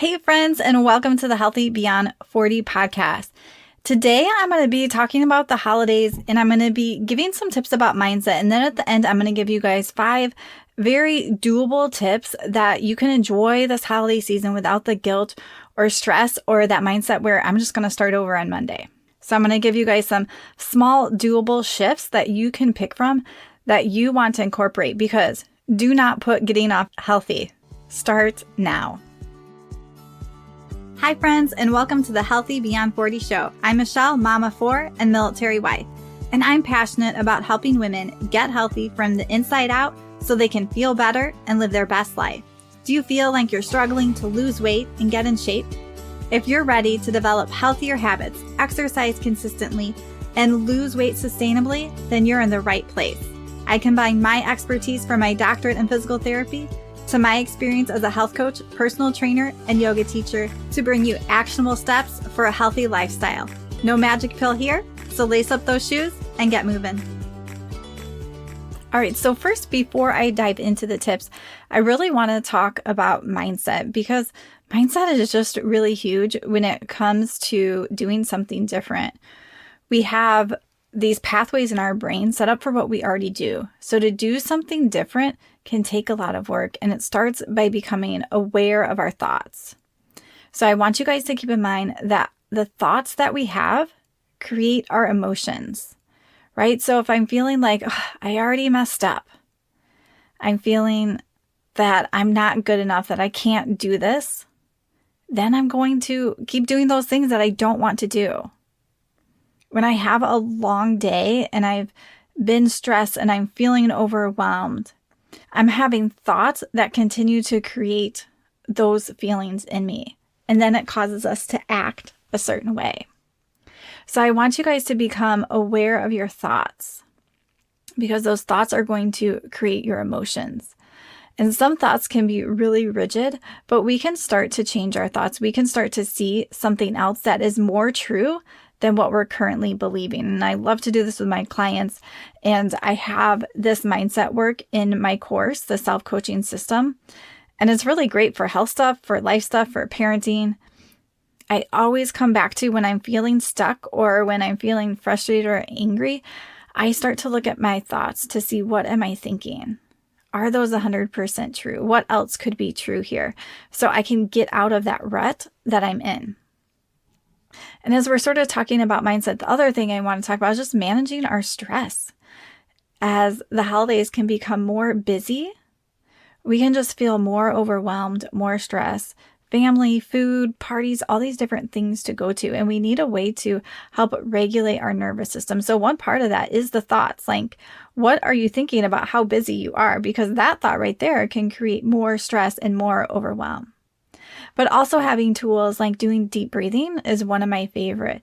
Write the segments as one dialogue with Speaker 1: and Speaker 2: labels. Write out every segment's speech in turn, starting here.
Speaker 1: Hey friends, and welcome to the Healthy Beyond 40 podcast. Today, I'm going to be talking about the holidays and I'm going to be giving some tips about mindset. And then at the end, I'm going to give you guys 5 very doable tips that you can enjoy this holiday season without the guilt or stress or that mindset where I'm just going to start over on Monday. So I'm going to give you guys some small doable shifts that you can pick from that you want to incorporate, because do not put getting off healthy. Start now. Hi friends, and welcome to the Healthy Beyond 40 show. I'm Michele, mama of 4 and military wife, and I'm passionate about helping women get healthy from the inside out so they can feel better and live their best life. Do you feel like you're struggling to lose weight and get in shape? If you're ready to develop healthier habits, exercise consistently, and lose weight sustainably, then you're in the right place. I combine my expertise from my doctorate in physical therapy to my experience as a health coach, personal trainer, and yoga teacher to bring you actionable steps for a healthy lifestyle. No magic pill here, so lace up those shoes and get moving. All right, so first, before I dive into the tips, I really want to talk about mindset, because mindset is just really huge when it comes to doing something different. We have these pathways in our brain set up for what we already do. So to do something different can take a lot of work, and it starts by becoming aware of our thoughts. So I want you guys to keep in mind that the thoughts that we have create our emotions, right? So if I'm feeling like, I already messed up, I'm feeling that I'm not good enough, that I can't do this, then I'm going to keep doing those things that I don't want to do. When I have a long day and I've been stressed and I'm feeling overwhelmed, I'm having thoughts that continue to create those feelings in me. And then it causes us to act a certain way. So I want you guys to become aware of your thoughts, because those thoughts are going to create your emotions. And some thoughts can be really rigid, but we can start to change our thoughts. We can start to see something else that is more true than what we're currently believing. And I love to do this with my clients. And I have this mindset work in my course, the self-coaching system. And it's really great for health stuff, for life stuff, for parenting. I always come back to when I'm feeling stuck or when I'm feeling frustrated or angry, I start to look at my thoughts to see, what am I thinking? Are those 100% true? What else could be true here? So I can get out of that rut that I'm in. And as we're sort of talking about mindset, the other thing I want to talk about is just managing our stress. As the holidays can become more busy, we can just feel more overwhelmed, more stress, family, food, parties, all these different things to go to. And we need a way to help regulate our nervous system. So one part of that is the thoughts. Like, what are you thinking about how busy you are? Because that thought right there can create more stress and more overwhelm. But also having tools like doing deep breathing is one of my favorite.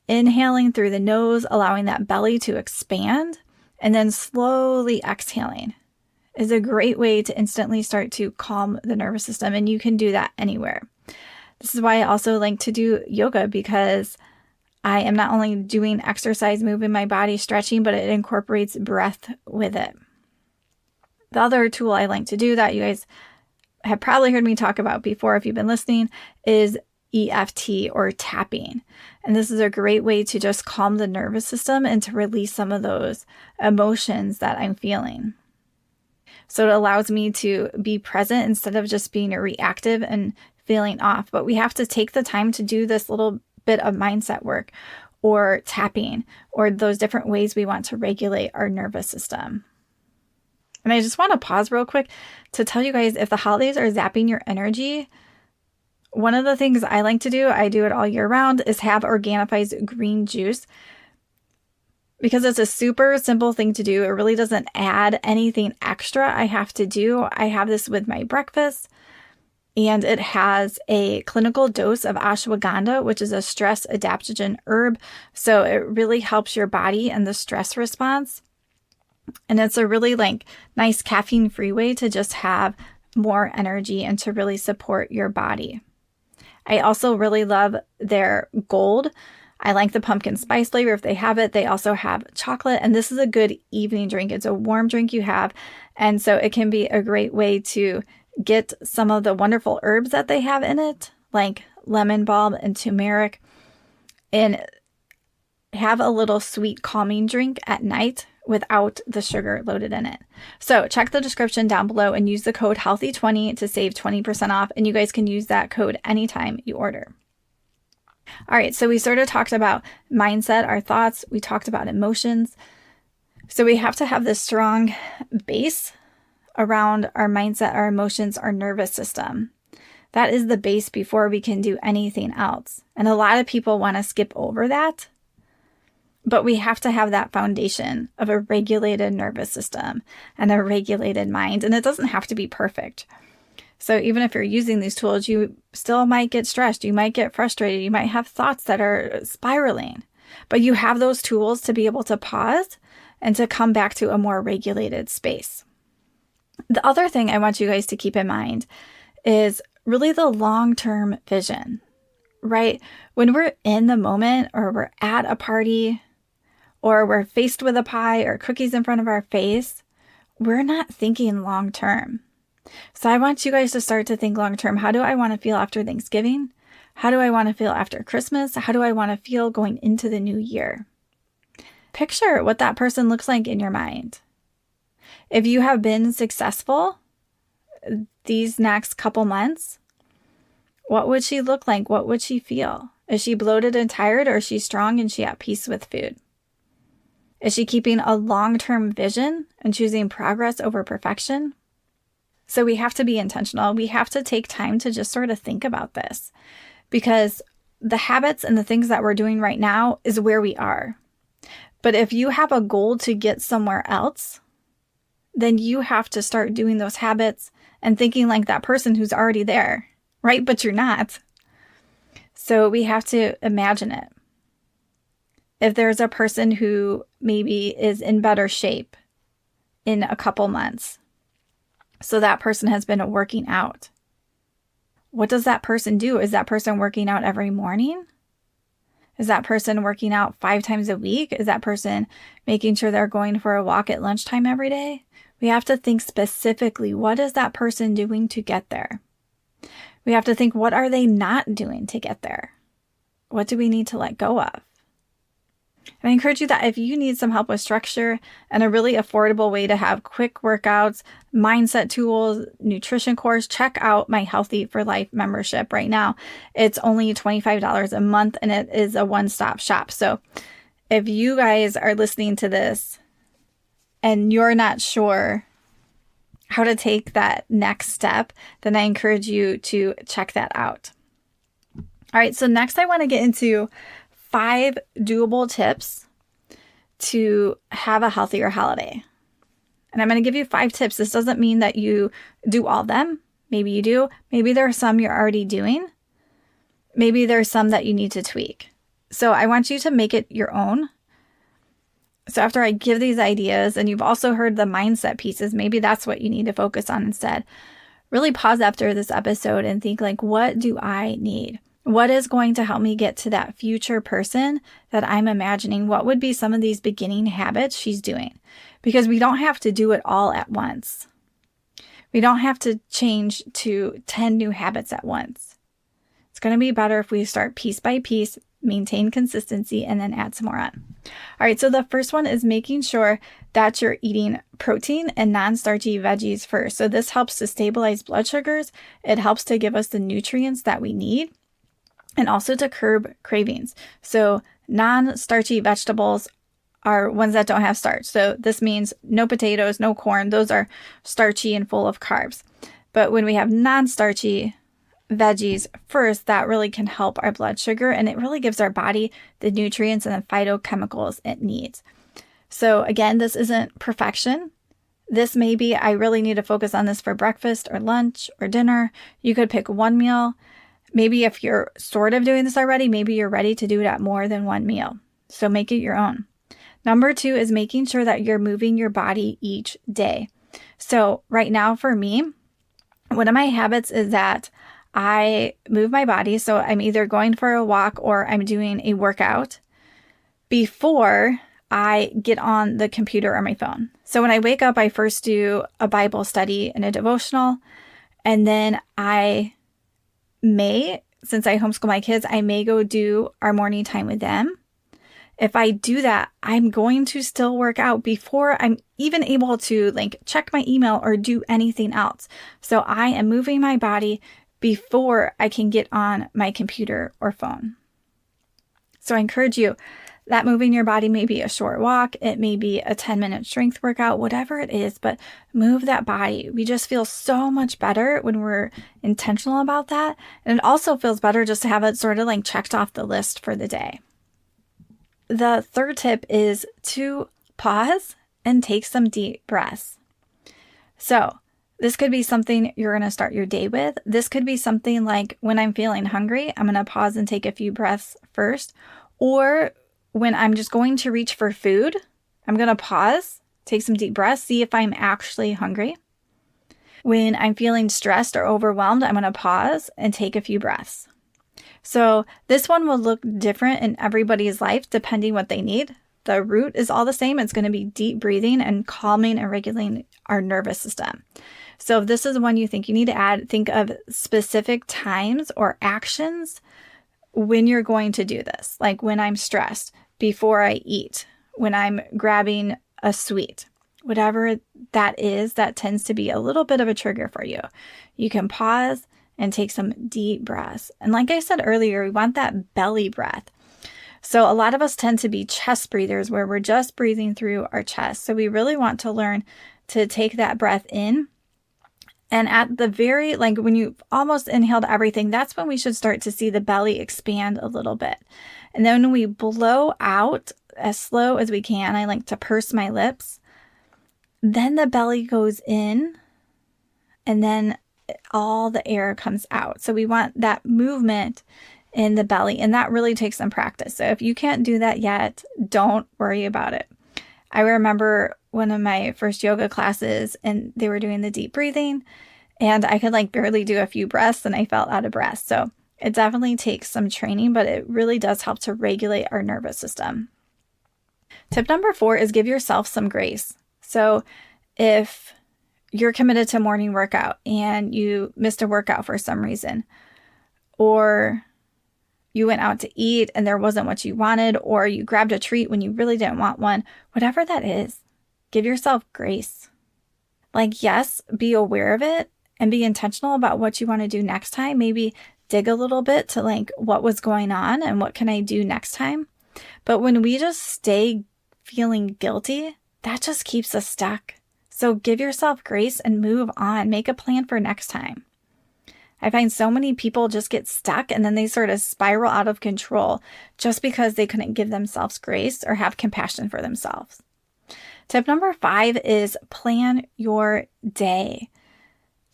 Speaker 1: Inhaling through the nose, allowing that belly to expand, and then slowly exhaling is a great way to instantly start to calm the nervous system. And you can do that anywhere. This is why I also like to do yoga, because I am not only doing exercise, moving my body, stretching, but it incorporates breath with it. The other tool I like to do that you guys have probably heard me talk about before if you've been listening is EFT, or tapping. And this is a great way to just calm the nervous system and to release some of those emotions that I'm feeling. So it allows me to be present instead of just being reactive and feeling off. But we have to take the time to do this little bit of mindset work or tapping or those different ways we want to regulate our nervous system. And I just want to pause real quick to tell you guys, if the holidays are zapping your energy, one of the things I like to do, I do it all year round, is have Organifi's green juice, because it's a super simple thing to do. It really doesn't add anything extra I have to do. I have this with my breakfast, and it has a clinical dose of ashwagandha, which is a stress adaptogen herb. So it really helps your body and the stress response. And it's a really nice caffeine-free way to just have more energy and to really support your body. I also really love their gold. I like the pumpkin spice flavor if they have it. They also have chocolate, and this is a good evening drink. It's a warm drink you have, and so it can be a great way to get some of the wonderful herbs that they have in it, like lemon balm and turmeric, and have a little sweet calming drink at night without the sugar loaded in it. So check the description down below and use the code HEALTHY20 to save 20% off. And you guys can use that code anytime you order. All right, so we sort of talked about mindset, our thoughts. We talked about emotions. So we have to have this strong base around our mindset, our emotions, our nervous system. That is the base before we can do anything else. And a lot of people want to skip over that. But we have to have that foundation of a regulated nervous system and a regulated mind. And it doesn't have to be perfect. So even if you're using these tools, you still might get stressed. You might get frustrated. You might have thoughts that are spiraling. But you have those tools to be able to pause and to come back to a more regulated space. The other thing I want you guys to keep in mind is really the long-term vision, right? When we're in the moment or we're at a party or we're faced with a pie or cookies in front of our face, we're not thinking long-term. So I want you guys to start to think long-term. How do I want to feel after Thanksgiving? How do I want to feel after Christmas? How do I want to feel going into the new year? Picture what that person looks like in your mind. If you have been successful these next couple months, what would she look like? What would she feel? Is she bloated and tired, or is she strong and she at peace with food? Is she keeping a long-term vision and choosing progress over perfection? So we have to be intentional. We have to take time to just sort of think about this, because the habits and the things that we're doing right now is where we are. But if you have a goal to get somewhere else, then you have to start doing those habits and thinking like that person who's already there, right? But you're not. So we have to imagine it. If there's a person who maybe is in better shape in a couple months, so that person has been working out, what does that person do? Is that person working out every morning? Is that person working out 5 times a week? Is that person making sure they're going for a walk at lunchtime every day? We have to think specifically, what is that person doing to get there? We have to think, what are they not doing to get there? What do we need to let go of? And I encourage you that if you need some help with structure and a really affordable way to have quick workouts, mindset tools, nutrition course, check out my Healthy for Life membership right now. It's only $25 a month and it is a one-stop shop. So if you guys are listening to this and you're not sure how to take that next step, then I encourage you to check that out. All right, so next I want to get into 5 doable tips to have a healthier holiday. And I'm going to give you 5 tips. This doesn't mean that you do all of them. Maybe you do. Maybe there are some you're already doing. Maybe there's some that you need to tweak. So I want you to make it your own. So after I give these ideas, and you've also heard the mindset pieces, maybe that's what you need to focus on instead. Really pause after this episode and think like, what do I need? What is going to help me get to that future person that I'm imagining? What would be some of these beginning habits she's doing? Because we don't have to do it all at once. We don't have to change to 10 new habits at once. It's going to be better if we start piece by piece, maintain consistency, and then add some more on. All right, so the first one is making sure that you're eating protein and non-starchy veggies first. So this helps to stabilize blood sugars. It helps to give us the nutrients that we need, and also to curb cravings. So non-starchy vegetables are ones that don't have starch. So this means no potatoes, no corn. Those are starchy and full of carbs. But when we have non-starchy veggies first, that really can help our blood sugar, and it really gives our body the nutrients and the phytochemicals it needs. So again, this isn't perfection. This may be, I really need to focus on this for breakfast or lunch or dinner. You could pick one meal. Maybe if you're sort of doing this already, maybe you're ready to do it at more than one meal. So make it your own. Number 2 is making sure that you're moving your body each day. So right now for me, one of my habits is that I move my body. So I'm either going for a walk or I'm doing a workout before I get on the computer or my phone. So when I wake up, I first do a Bible study and a devotional. And then since I homeschool my kids, I may go do our morning time with them. If I do that, I'm going to still work out before I'm even able to check my email or do anything else. So I am moving my body before I can get on my computer or phone. So I encourage you that moving your body may be a short walk. It may be a 10-minute strength workout, whatever it is, but move that body. We just feel so much better when we're intentional about that. And it also feels better just to have it sort of checked off the list for the day. The third tip is to pause and take some deep breaths. So this could be something you're going to start your day with. This could be something like when I'm feeling hungry, I'm going to pause and take a few breaths first. Or when I'm just going to reach for food, I'm going to pause, take some deep breaths, see if I'm actually hungry. When I'm feeling stressed or overwhelmed, I'm going to pause and take a few breaths. So this one will look different in everybody's life depending what they need. The root is all the same. It's going to be deep breathing and calming and regulating our nervous system. So if this is one you think you need to add, think of specific times or actions when you're going to do this. Like when I'm stressed, before I eat, when I'm grabbing a sweet, whatever that is, that tends to be a little bit of a trigger for you. You can pause and take some deep breaths. And like I said earlier, we want that belly breath. So a lot of us tend to be chest breathers where we're just breathing through our chest. So we really want to learn to take that breath in. And at the very, when you've almost inhaled everything, that's when we should start to see the belly expand a little bit. And then when we blow out as slow as we can, I like to purse my lips. Then the belly goes in and then all the air comes out. So we want that movement in the belly, and that really takes some practice. So if you can't do that yet, don't worry about it. I remember one of my first yoga classes and they were doing the deep breathing and I could barely do a few breaths and I felt out of breath. So it definitely takes some training, but it really does help to regulate our nervous system. Tip number 4 is give yourself some grace. So if you're committed to morning workout and you missed a workout for some reason, or you went out to eat and there wasn't what you wanted, or you grabbed a treat when you really didn't want one, whatever that is, give yourself grace. Yes, be aware of it and be intentional about what you want to do next time. Maybe dig a little bit to what was going on and what can I do next time. But when we just stay feeling guilty, that just keeps us stuck. So give yourself grace and move on. Make a plan for next time. I find so many people just get stuck and then they sort of spiral out of control just because they couldn't give themselves grace or have compassion for themselves. Tip number 5 is plan your day.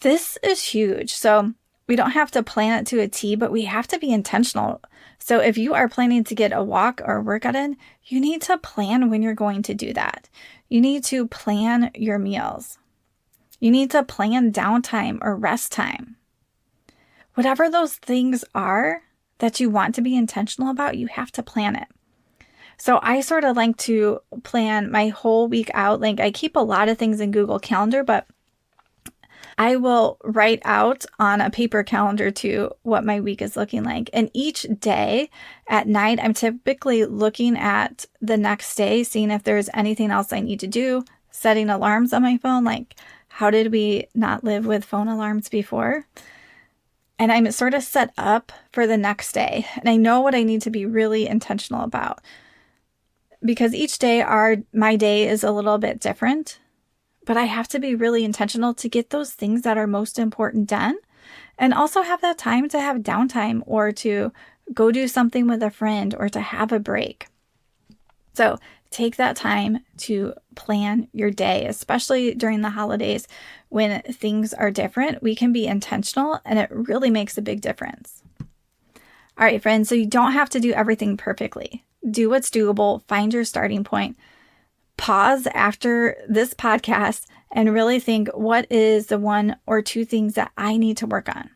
Speaker 1: This is huge. So we don't have to plan it to a T, but we have to be intentional. So if you are planning to get a walk or a workout in, you need to plan when you're going to do that. You need to plan your meals. You need to plan downtime or rest time. Whatever those things are that you want to be intentional about, you have to plan it. So I sort of like to plan my whole week out. I keep a lot of things in Google Calendar, but I will write out on a paper calendar too what my week is looking like. And each day at night, I'm typically looking at the next day, seeing if there's anything else I need to do, setting alarms on my phone. How did we not live with phone alarms before? And I'm sort of set up for the next day. And I know what I need to be really intentional about. Because each day, my day is a little bit different. But I have to be really intentional to get those things that are most important done. And also have that time to have downtime or to go do something with a friend or to have a break. So take that time to plan your day, especially during the holidays when things are different. We can be intentional and it really makes a big difference. All right, friends, so you don't have to do everything perfectly. Do what's doable, find your starting point, pause after this podcast and really think, what is the 1 or 2 things that I need to work on?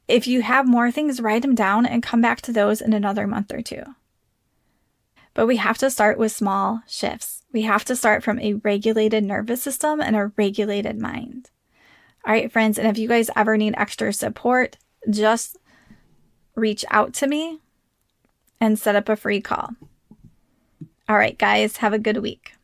Speaker 1: If you have more things, write them down and come back to those in another month or 2. But we have to start with small shifts. We have to start from a regulated nervous system and a regulated mind. All right, friends. And if you guys ever need extra support, just reach out to me and set up a free call. All right, guys, have a good week.